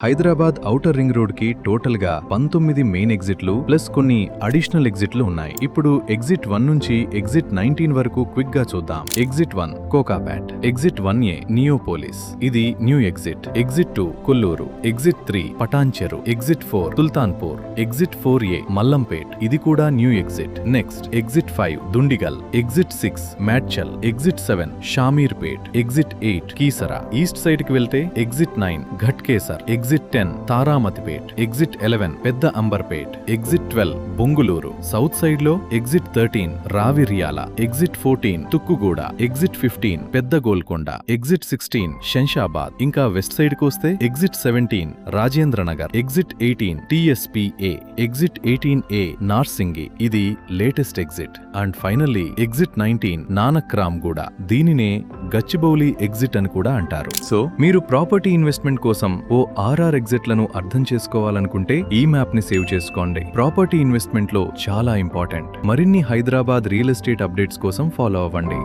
Hyderabad outer ring road కి total గా 19 main ఎగ్జిట్లు plus కొన్ని అడిషనల్ ఎగ్జిట్లు ఉన్నాయి. ఇప్పుడు ఎగ్జిట్ 1 నుంచి ఎగ్జిట్ 19 వరకు క్విక్ గా చూద్దాం. Exit 1 Kokapet, exit 1A Neopolis, ఇది new exit. Exit 2 Kollur, exit 3 Patancheru, exit 4 Sultanpur, exit 4A Mallampet, ఇది కూడా new exit. Next exit 5 Dundigal, exit 6 Medchal, exit 7 Shamirpet, exit 8 Keesara. East side కి వెళ్తే exit 9 Ghatkesar, exit 10 Taramatipet, exit 11 Pedda Amberpet, exit 12 Bongulur. South side లో exit 13 Raviryal, exit 14 Tukkuguda, exit 15 పెద్ద గోల్కొండ, ఎగ్జిట్ 16 శంషాబాద్. ఇంకా వెస్ట్ సైడ్ కు వస్తే exit 17 Rajendranagar, exit 18 TSPA, exit 18A Narsingi, ఇది latest exit. And finally exit 19 Nanakram Guda, దీనినే Gachibowli exit అని కూడా అంటారు. సో మీరు ప్రాపర్టీ ఇన్వెస్ట్మెంట్ కోసం ఓ ఆర్ఆర్ ఎగ్జిట్లను అర్థం చేసుకోవాలనుకుంటే ఈ మ్యాప్ ని సేవ్ చేసుకోండి. ప్రాపర్టీ ఇన్వెస్ట్మెంట్ లో చాలా ఇంపార్టెంట్. మరిన్ని హైదరాబాద్ రియల్ ఎస్టేట్ అప్డేట్స్ కోసం ఫాలో అవ్వండి.